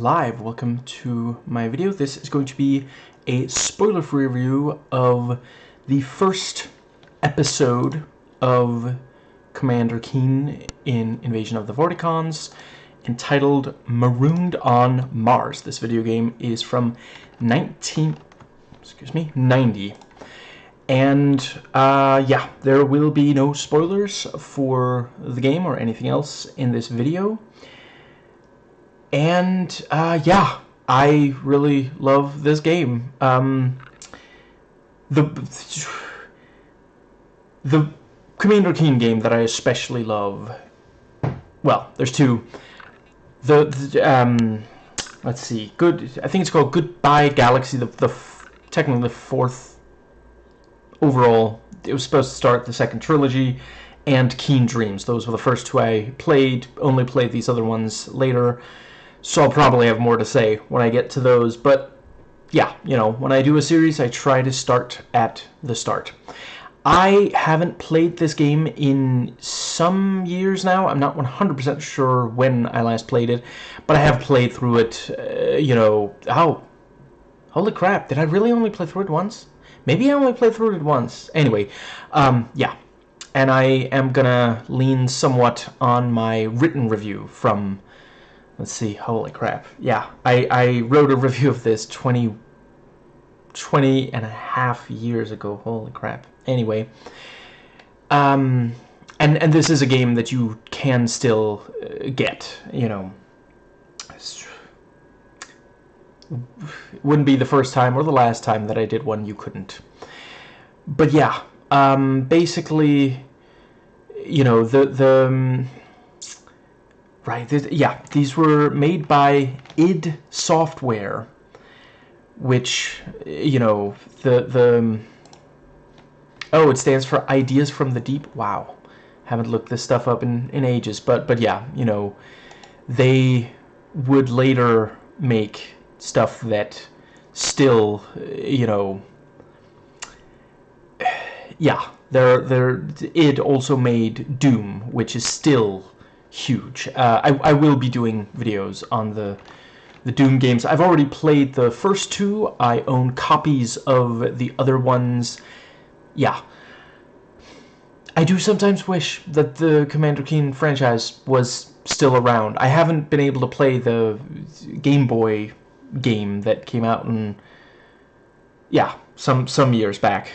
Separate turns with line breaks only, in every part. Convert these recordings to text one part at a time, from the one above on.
Live, welcome to my video. This is going to be a spoiler-free review of the first episode of Commander Keen in Invasion of the Vorticons, entitled Marooned on Mars. This video game is from 1990. And yeah, there will be no spoilers for the game or anything else in this video. And yeah, I really love this game. The Commander Keen game that I especially love, well, there's two. Let's see, I think it's called Goodbye Galaxy, technically the fourth overall. It was supposed to start the second trilogy, and Keen Dreams. Those were the first two I played. Only played these other ones later, so I'll probably have more to say when I get to those. But yeah, you know, when I do a series, I try to start at the start. I haven't played this game in some years now. I'm not 100% sure when I last played it, but I have played through it, you know. Oh, holy crap, did I really only play through it once? Maybe I only played through it once. Anyway, yeah. And I am gonna lean somewhat on my written review from, let's see, holy crap. Yeah, I wrote a review of this 20 and a half years ago. Holy crap. Anyway, and this is a game that you can still get, you know. It wouldn't be the first time or the last time that I did one you couldn't. But yeah, basically, you know, yeah, these were made by id Software, which, you know, oh, it stands for Ideas from the Deep. Wow, haven't looked this stuff up in ages, but yeah, you know, they would later make stuff that still, you know, yeah, id also made Doom, which is still huge. I will be doing videos on the Doom games. I've already played the first two. I own copies of the other ones. Yeah. I do sometimes wish that the Commander Keen franchise was still around. I haven't been able to play the Game Boy game that came out in, yeah, some years back.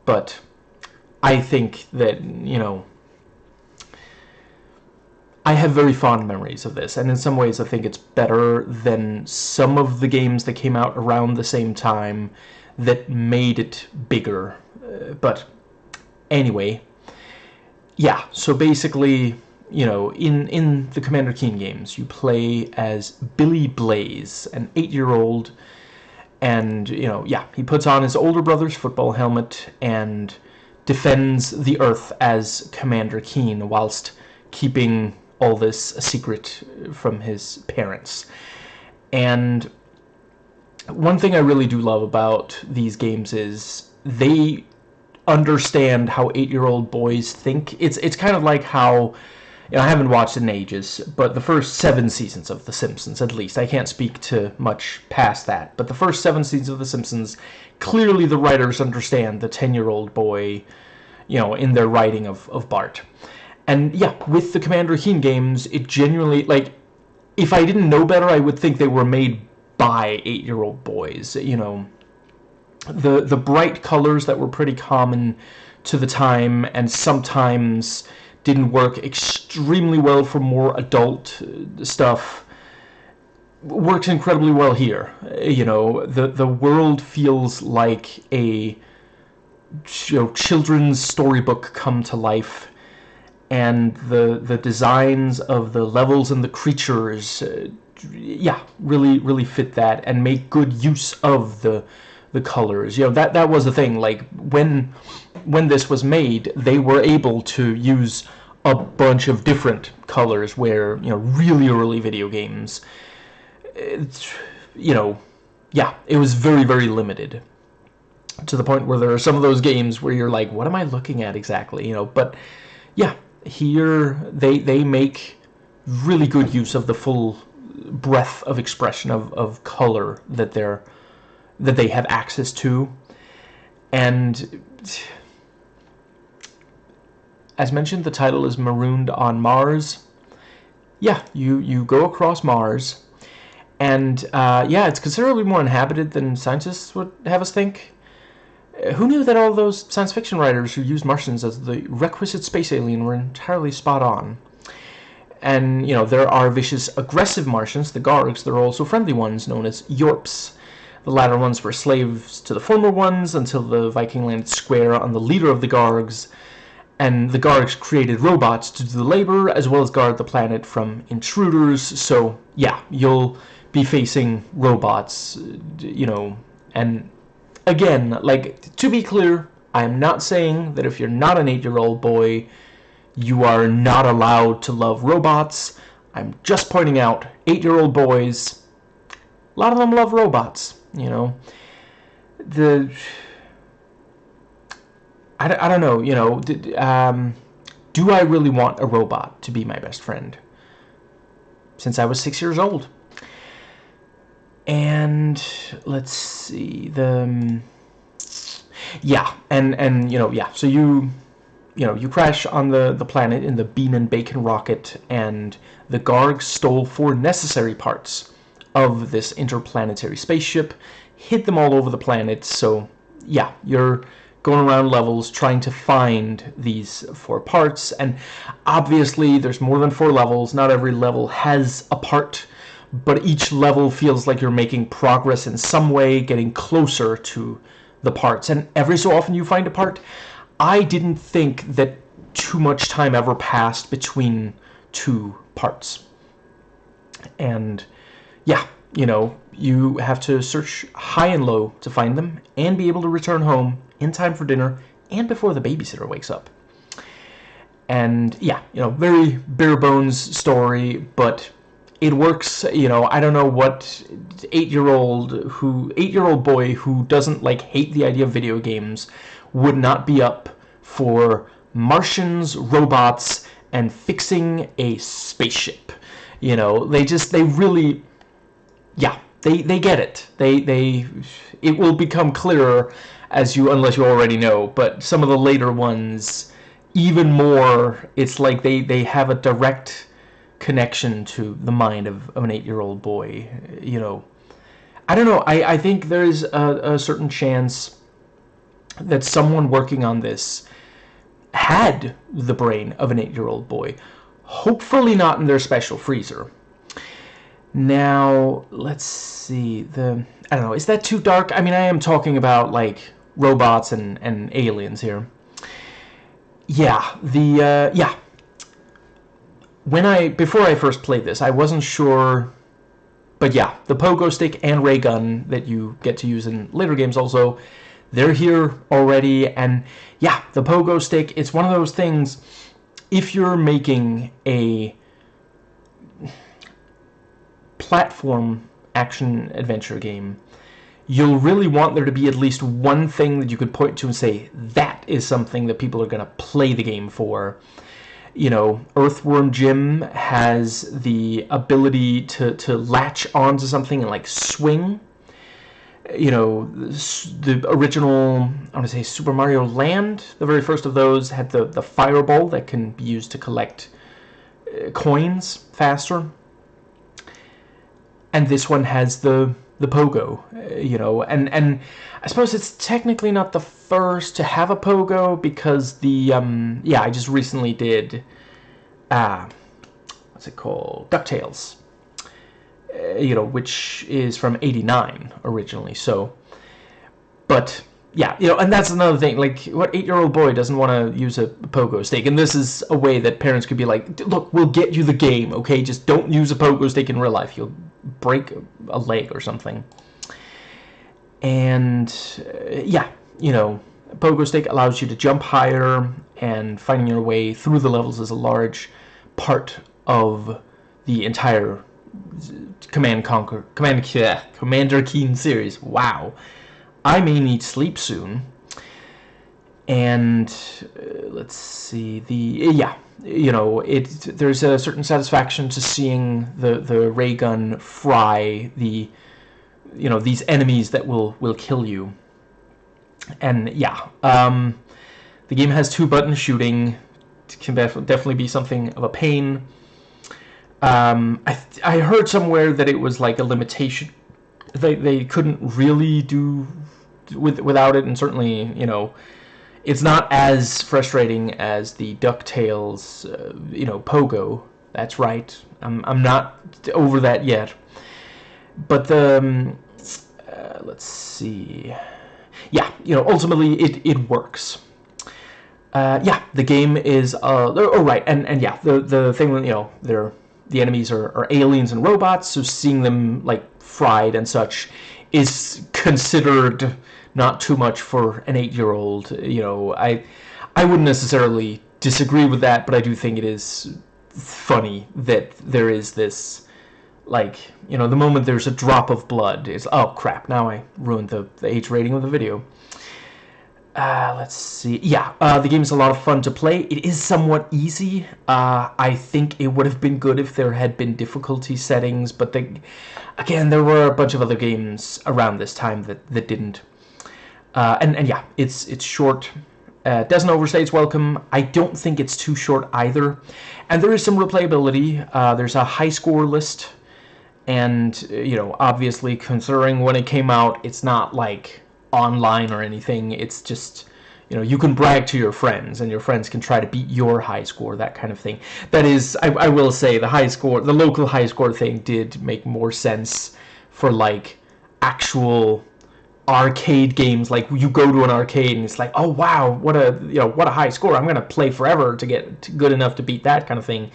But I think that, you know, I have very fond memories of this, and in some ways I think it's better than some of the games that came out around the same time that made it bigger. But anyway, yeah, so basically, you know, in the Commander Keen games, you play as Billy Blaze, an 8-year-old, and, you know, yeah, he puts on his older brother's football helmet and defends the Earth as Commander Keen whilst keeping all this a secret from his parents. And one thing I really do love about these games is they understand how 8-year-old boys think. It's kind of like how, you know, I haven't watched in ages, but the first 7 seasons of The Simpsons, at least, I can't speak to much past that, but the first 7 seasons of The Simpsons, clearly the writers understand the 10-year-old boy, you know, in their writing of Bart. And yeah, with the Commander Keen games, it genuinely, like, if I didn't know better, I would think they were made by 8-year-old boys, you know. The bright colors that were pretty common to the time and sometimes didn't work extremely well for more adult stuff works incredibly well here. You know, the world feels like a, you know, children's storybook come to life, and the designs of the levels and the creatures, yeah, really fit that and make good use of the colors. You know, that was the thing. Like, when this was made, they were able to use a bunch of different colors, where, you know, really early video games, you know, yeah, it was very limited, to the point where there are some of those games where you're like, what am I looking at exactly, you know? But yeah, here they make really good use of the full breadth of expression of color that they have access to. And as mentioned, the title is Marooned on Mars. Yeah, you go across Mars, and yeah, it's considerably more inhabited than scientists would have us think. Who knew that all those science fiction writers who used Martians as the requisite space alien were entirely spot on? And, you know, there are vicious, aggressive Martians, the Gargs. There are also friendly ones known as Yorps. The latter ones were slaves to the former ones until the Viking landed square on the leader of the Gargs, and the Gargs created robots to do the labor as well as guard the planet from intruders. So, yeah, you'll be facing robots, you know, and again, like, to be clear, I am not saying that if you're not an 8-year-old boy, you are not allowed to love robots. I'm just pointing out, 8-year-old boys, a lot of them love robots, you know. I don't know, you know, do I really want a robot to be my best friend? Since I was 6 years old. And let's see, yeah, and you know, yeah, so you crash on the planet in the Bean and Bacon rocket, and the Gargs stole 4 necessary parts of this interplanetary spaceship, hid them all over the planet. So yeah, you're going around levels trying to find these 4 parts, and obviously there's more than 4 levels. Not every level has a part, but each level feels like you're making progress in some way, getting closer to the parts, and every so often you find a part. I didn't think that too much time ever passed between 2 parts. And yeah, you know, you have to search high and low to find them and be able to return home in time for dinner and before the babysitter wakes up. And yeah, you know, very bare bones story, but it works. You know, I don't know what 8-year-old boy who doesn't like hate the idea of video games would not be up for Martians, robots, and fixing a spaceship. You know, they really, yeah, they get it. It will become clearer unless you already know, but some of the later ones, even more, it's like they have a direct connection to the mind of an 8-year-old boy. You know, I don't know, I think there's a certain chance that someone working on this had the brain of an 8-year-old boy. Hopefully not in their special freezer. Now, let's see, I don't know, is that too dark? I mean, I am talking about, like, robots and aliens here. Yeah, yeah. Before I first played this, I wasn't sure, but yeah, the pogo stick and ray gun that you get to use in later games also, they're here already. And yeah, the pogo stick, it's one of those things, if you're making a platform action adventure game, you'll really want there to be at least one thing that you could point to and say, that is something that people are going to play the game for. You know, Earthworm Jim has the ability to latch onto something and, like, swing. You know, the original, I want to say Super Mario Land, the very first of those, had the fireball that can be used to collect coins faster. And this one has the pogo, you know, and I suppose it's technically not the first to have a pogo, because yeah, I just recently did, what's it called, DuckTales, you know, which is from '89 originally, so, but yeah, you know, and that's another thing, like, what 8-year-old boy doesn't want to use a pogo stick? And this is a way that parents could be like, look, we'll get you the game, okay, just don't use a pogo stick in real life, you'll break a leg or something. And yeah, you know, pogo stick allows you to jump higher, and finding your way through the levels is a large part of the entire Commander Keen series. Wow, I may need sleep soon. And let's see, yeah, you know, there's a certain satisfaction to seeing the ray gun fry these enemies that will kill you. And yeah, the game has 2-button shooting. It can definitely be something of a pain. I heard somewhere that it was like a limitation. They couldn't really do without it, and certainly, you know, it's not as frustrating as the DuckTales, Pogo. That's right. I'm not over that yet. But let's see. Yeah, you know, ultimately it works. Yeah, the game is right, and yeah, the thing, you know, the enemies are aliens and robots, so seeing them like fried and such is considered not too much for an 8-year-old. You know, I wouldn't necessarily disagree with that, but I do think it is funny that there is this, like, you know, the moment there's a drop of blood, it's, oh crap, now I ruined the age rating of the video. Let's see. Yeah, the game is a lot of fun to play. It is somewhat easy. I think it would have been good if there had been difficulty settings, but again, there were a bunch of other games around this time that didn't. And yeah, it's short. Doesn't overstay its welcome. I don't think it's too short either. And there is some replayability. There's a high score list, and you know, obviously, considering when it came out, it's not like online or anything. It's just, you know, you can brag to your friends, and your friends can try to beat your high score, that kind of thing. That is, I will say, the local high score thing did make more sense for like actual arcade games. Like, you go to an arcade and it's like, oh wow, what a high score, I'm gonna play forever to get good enough to beat that kind of thing.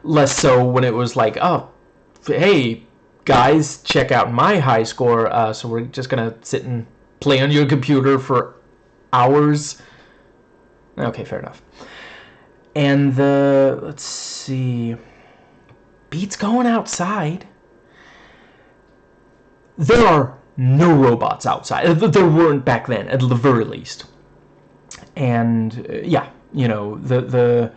Less so when it was like, oh hey guys, check out my high score, so we're just gonna sit and play on your computer for hours. Okay, fair enough. And let's see, beats going outside. There are no robots outside. There weren't back then, at the very least. And yeah, you know, the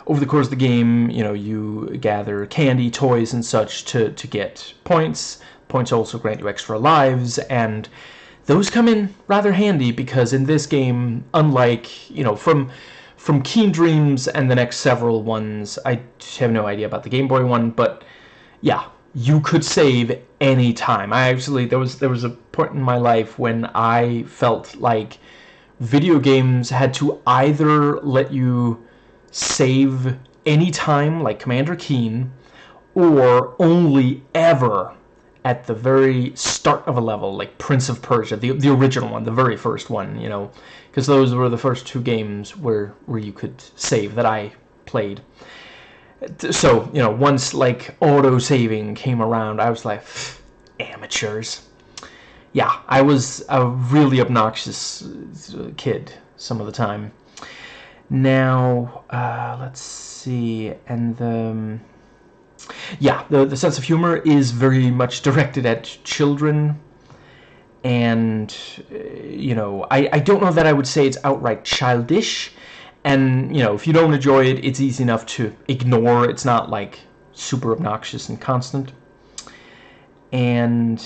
over the course of the game, you know, you gather candy, toys, and such to get points. Points also grant you extra lives, and those come in rather handy because in this game, unlike, you know, from Keen Dreams and the next several ones, I have no idea about the Game Boy one, but yeah, you could save any time. There was a point in my life when I felt like video games had to either let you save any time, like Commander Keen, or only ever at the very start of a level, like Prince of Persia, the original one, the very first one, you know, because those were the first 2 games where you could save that I played. So, you know, once like auto-saving came around, I was like, amateurs. Yeah, I was a really obnoxious kid some of the time. Now, let's see, and yeah, the sense of humor is very much directed at children, and you know, I don't know that I would say it's outright childish, and you know, if you don't enjoy it, it's easy enough to ignore. It's not like super obnoxious and constant. And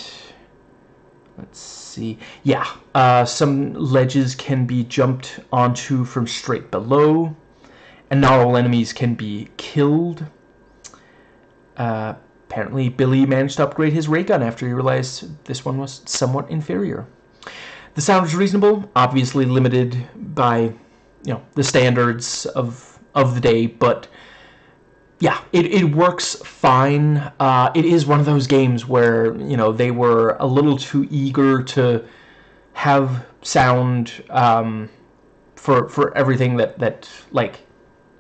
let's see, yeah, some ledges can be jumped onto from straight below, and not all enemies can be killed. Apparently Billy managed to upgrade his ray gun after he realized this one was somewhat inferior. The sound is reasonable, obviously limited by, you know, the standards of the day, but yeah, it works fine. It is one of those games where, you know, they were a little too eager to have sound for everything that like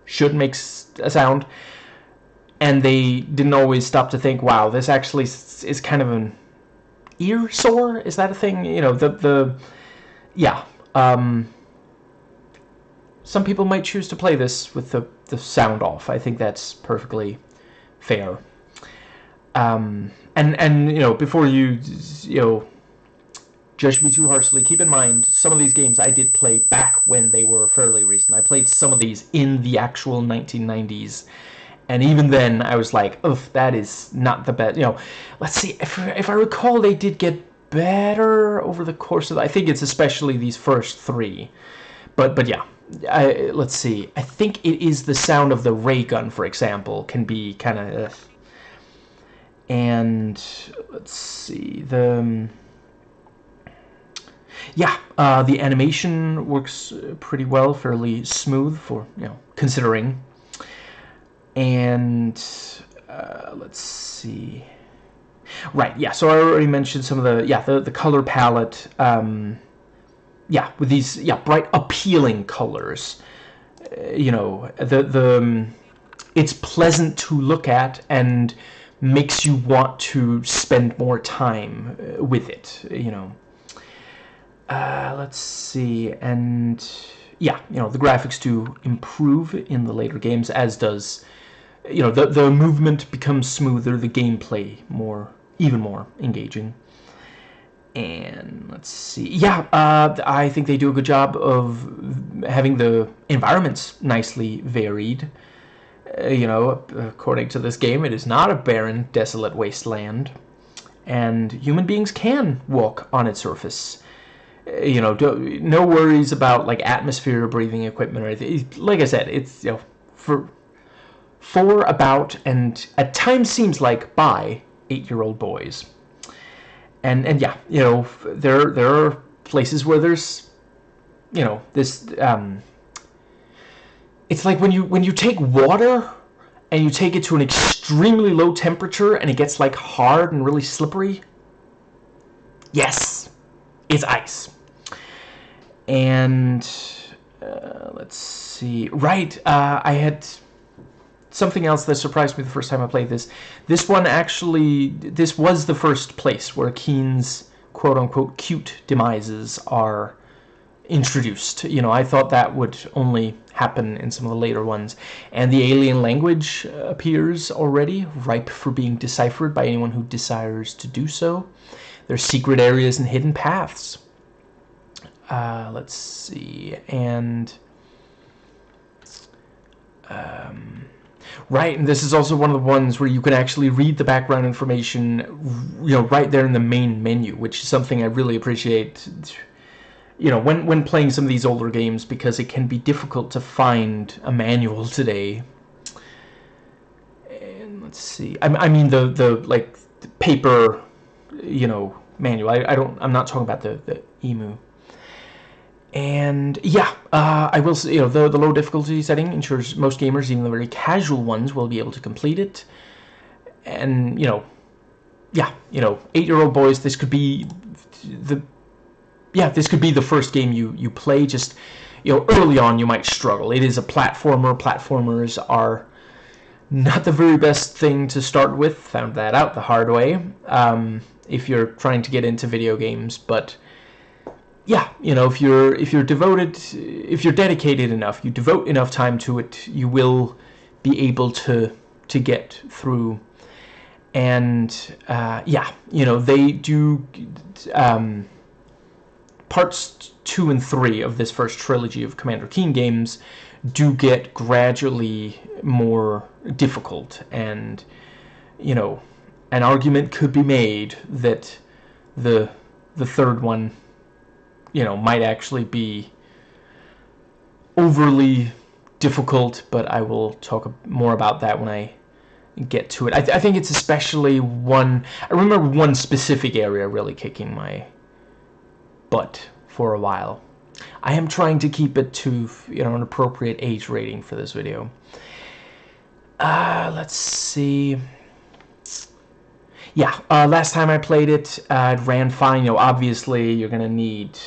should make a sound. And they didn't always stop to think, wow, this actually is kind of an ear sore? Is that a thing? You know, yeah. Some people might choose to play this with the sound off. I think that's perfectly fair. And you know, before you know, judge me too harshly, keep in mind, some of these games I did play back when they were these in the actual 1990s. And even then, I was like, "Ugh, that is not the best." Let's see. If I recall, they did get better over the course of. I think it's especially these first three, but yeah. Let's see. I think it is the sound of the ray gun, for example, can be kind of. And let's see the animation works pretty well, fairly smooth for considering. And let's see. Right, yeah. So I already mentioned some of the color palette. With these bright, appealing colors. It's pleasant to look at and makes you want to spend more time with it. Let's see, and the graphics do improve in the later games, as does. The movement becomes smoother, the gameplay even more engaging. And let's see, I think they do a good job of having the environments nicely varied. According to this game, it is not a barren, desolate wasteland, and human beings can walk on its surface. No worries about like atmosphere or breathing equipment or anything. Like I said, it's for about, and at times seems like by 8-year-old boys. And there are places where there's this it's like when you take water and you take it to an extremely low temperature and it gets like hard and really slippery. Yes, it's ice. And let's see. Right, I had something else that surprised me the first time I played this. This was the first place where Keen's quote-unquote cute demises are introduced. I thought that would only happen in some of the later ones. And the alien language appears already, ripe for being deciphered by anyone who desires to do so. There's secret areas and hidden paths. Let's see, and right, and this is also one of the ones where you can actually read the background information, right there in the main menu, which is something I really appreciate, when playing some of these older games, because it can be difficult to find a manual today. And let's see, I mean the like paper, manual. I'm not talking about the emu. And I will say, the low difficulty setting ensures most gamers, even the very casual ones, will be able to complete it. And 8-year-old boys, this could be the first game you play. Just early on you might struggle. It is a platformer. Platformers are not the very best thing to start with. Found that out the hard way. If you're trying to get into video games, but if you're devoted, if you're dedicated enough, you devote enough time to it, you will be able to get through. And they do parts 2 and 3 of this first trilogy of Commander Keen games do get gradually more difficult, and an argument could be made that the third one might actually be overly difficult, but I will talk more about that when I get to it. I think it's especially I remember one specific area really kicking my butt for a while. I am trying to keep it to an appropriate age rating for this video. Let's see. Last time I played it, it ran fine. Obviously you're gonna need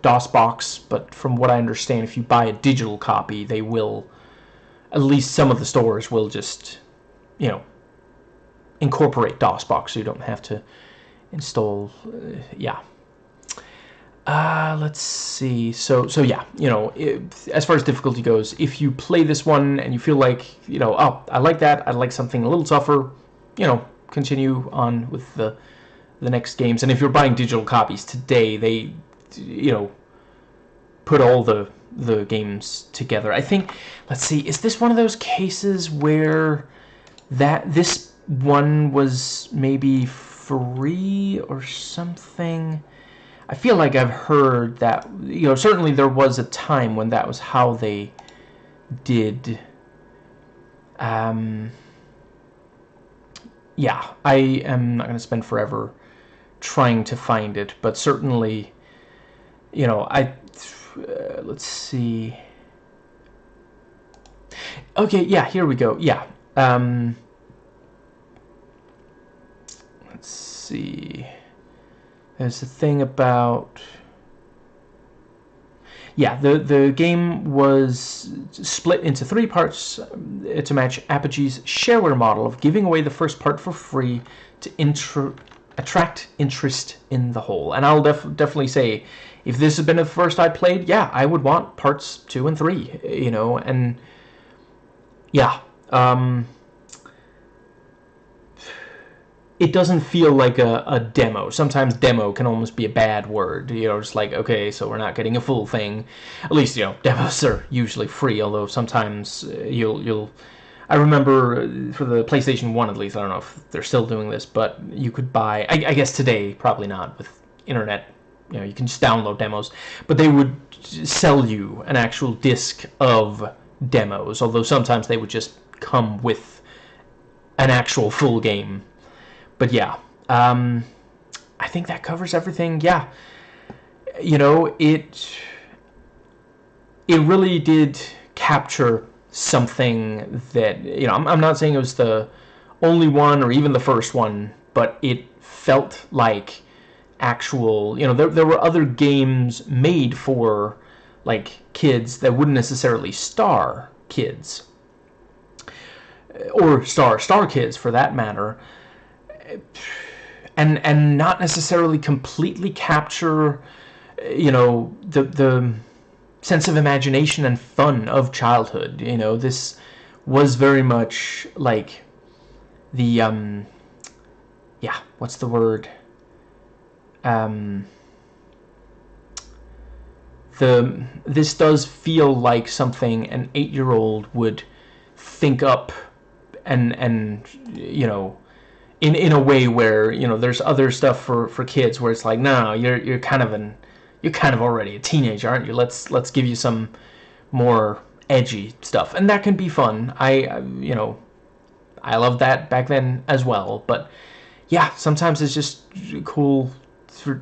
DOSBox, but from what I understand, if you buy a digital copy, they will, at least some of the stores will just, incorporate DOSBox, so you don't have to install. Let's see. So as far as difficulty goes, if you play this one and you feel like, oh, I like that, I'd like something a little tougher, continue on with the next games. And if you're buying digital copies today, they put all the games together. I think, let's see, is this one of those cases where this one was maybe free or something? I feel like I've heard that, you know, certainly there was a time when that was how they did. Yeah, I am not going to spend forever trying to find it, but certainly, you know, let's see. Okay, yeah, here we go. Yeah. Let's see. There's a thing about... Yeah, the game was split into 3 parts to match Apogee's shareware model of giving away the first part for free to attract interest in the whole. And I'll definitely say, if this had been the first I played, yeah, I would want parts 2 and 3, you know, and yeah, it doesn't feel like a demo. Sometimes demo can almost be a bad word. You know, it's like, okay, so we're not getting a full thing. At least, you know, demos are usually free, although sometimes you'll... I remember for the PlayStation 1, at least, I don't know if they're still doing this, but you could buy... I guess today, probably not, with internet. You know, you can just download demos. But they would sell you an actual disc of demos, although sometimes they would just come with an actual full game. But yeah, I think that covers everything. Yeah, you know, it really did capture something that, you know, I'm not saying it was the only one or even the first one, but it felt like actual, you know, there were other games made for, like, kids that wouldn't necessarily star kids, or star kids for that matter, and not necessarily completely capture, you know, the sense of imagination and fun of childhood. You know, this was very much like the yeah, what's the word? This does feel like something an 8-year-old would think up, and you know, in a way where, you know, there's other stuff for kids where it's like, no, you're kind of already a teenager, aren't you? Let's give you some more edgy stuff, and that can be fun. You know, I loved that back then as well. But yeah, sometimes it's just cool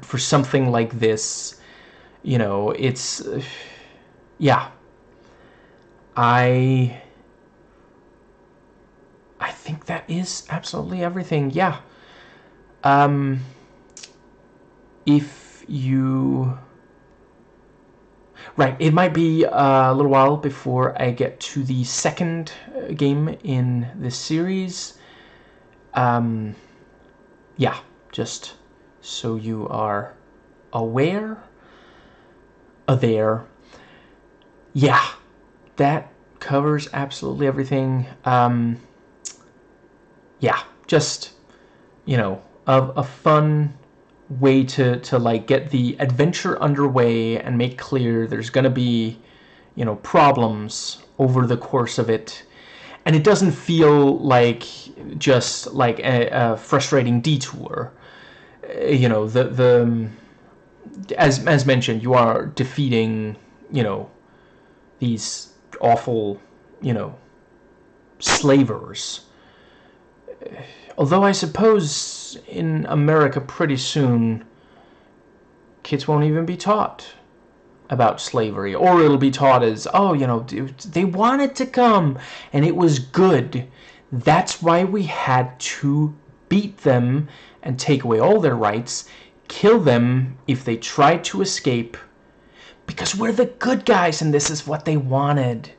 for something like this. You know, it's yeah. I think that is absolutely everything. Yeah. If you... Right, it might be a little while before I get to the second game in this series. Yeah, just so you are aware. There. Yeah, that covers absolutely everything. Yeah, just, you know, a fun way to like get the adventure underway and make clear there's gonna be, you know, problems over the course of it, and it doesn't feel like just like a frustrating detour. You know, as mentioned, you are defeating, you know, these awful, you know, slavers. Although I suppose in America pretty soon kids won't even be taught about slavery, or it'll be taught as, oh, you know, they wanted to come and it was good. That's why we had to beat them and take away all their rights, kill them if they tried to escape, because we're the good guys and this is what they wanted.